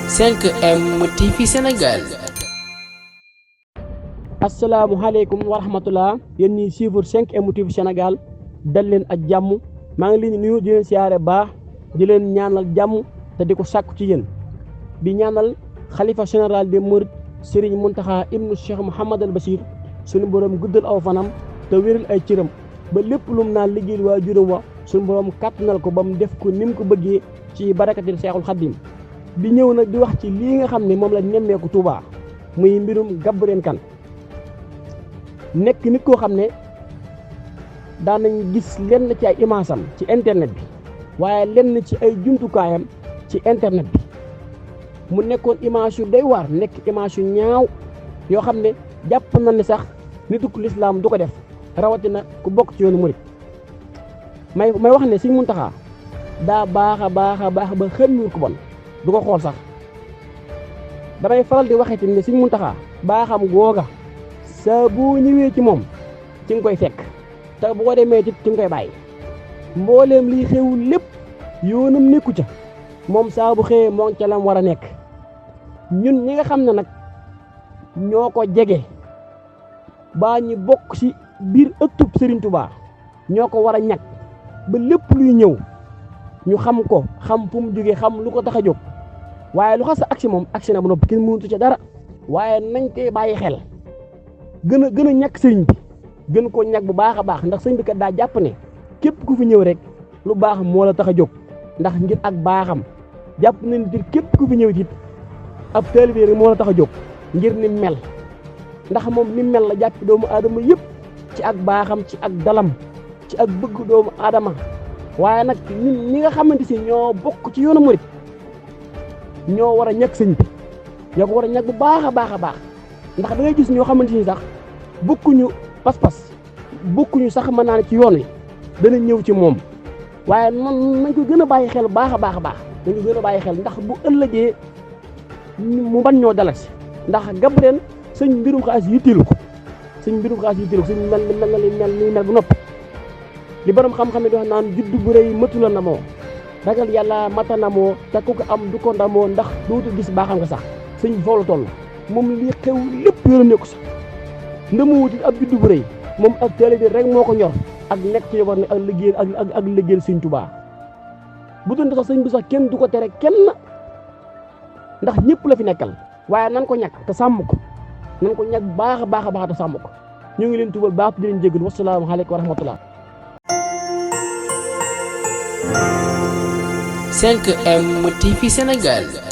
5M TV Sénégal. asalaamaaleykum wa rahmatulah yéen ñiy suivre 5M TV Sénégal dal leen ak jàmm maa ngi leen di nuyu di leen siyaare baax di leen ñaanal jàmm te di ko sàkku ci yéen di ñaanal xalifa général des mourides Serigne Mountakha ibnu Cheikh Mouhamadal Bachir suñu borom guddal aw fanam te wéral ay cëram ba lépp lum naa liggéeyal waa juróom wa suñu borom kàttanal ko ba mu def ko ni mu ko bëggee ci barakatil Seexul Xaddim di ñëw nag di wax ci lii nga xam ne moom la nemmeeku Touba muy mbirum Gabriel Kane nekk nit koo xam ne daan nañ gis lenn ci ay image am ci internet bi waaye lenn ci ay jumtukaayam ci internet bi mu nekkoon image yu doy waar nekk image yu ñaaw yoo xam ne jàpp na ne sax nitu lislaam du ko def rawatina ku bokk ci yoonu murit may wax ne Sëñ Muntaxa daa baax a baax ba xëmmul ko bon du ko xool sax damay faral di waxee tamit ne Sëñ Muntaxa baaxam googa saa boo ñëwee ci moom ci nga koy fekk te bu ko demee ci nga koy bàyyi mbooleem liy xew lépp yoonam nekku ca moom saa bu xëyee moo ca lam war a nekk ñun ñi nga xam ne nag ñoo ko jege baa ñu bokk ci biir ëttub Serigne Touba ñoo ko war a ñàkk ba lépp luy ñëw ñu xam ko xam fu mu jógee xam lu ko tax a jóg waaye lu xas a agsi moom agsi na ba noppi kenn mënatu ca dara waaye nañ koy bàyyi xel gën a ñàkk sëriñ bi gën koo ñàkk bu baax a baax ndax sëriñ bi kat daa jàpp ne képp ku fi ñëw rek lu baax moo la tax a jóg ndax ngir ak baaxam jàpp nañ ne képp ku fi ñëw it ab taalibe rek moo la tax a jóg ngir ni mel ndax moom ni mel la jàpp doomu aadama yëpp ci ak baaxam ci ak dalam ci ak bëgg doomu aadama waaye nag ñun ñi nga xamante si ñoo bokk ci yoonu murit ñoo war a ñàkk sëñ bi ñoo ko war a ñàkk bu baax a baax ndax da ngay gis ñoo xamante ni sax bokkuñu pas-pas bokkuñu sax mën naa ne ci yoon wi danañ ñëw ci moom waaye man nañ ko gën a bàyyi xel baax a baax nañ ko gën a bàyyi xel ndax bu ëllëgee mu bañ ñoo dalal si ndax Gabriel sëñ mbirum xaalis yitteelu ko sëñ mel bu nopp li borom xam-xam ne di wax naan juddu bu rëy mëtu la ndamoo ragal yàlla mata ndamoo te ku ko am du ko ndamoo ndax dootu gis baaxam nga sax sëñ bi foofu la toll moom lii xew lépp yoonu nekku sax ndamu wuti ab juddu bu rëy moom ak taalibe rek moo ko ñor ak nekk ci war ne ak liggéeyal Sëñ Tuubaa bu doon sax sëñ bi sax kenn du ko tere kenn ndax ñëpp la fi nekkal waaye nan ko ñàkk te sàmm ko nan ko ñàkk baax a baax te sàmm ko ñu ngi leen tubal baax di leen jégalu wassalaamu aleykum wa rahmatullah. 5M TV Sénégal.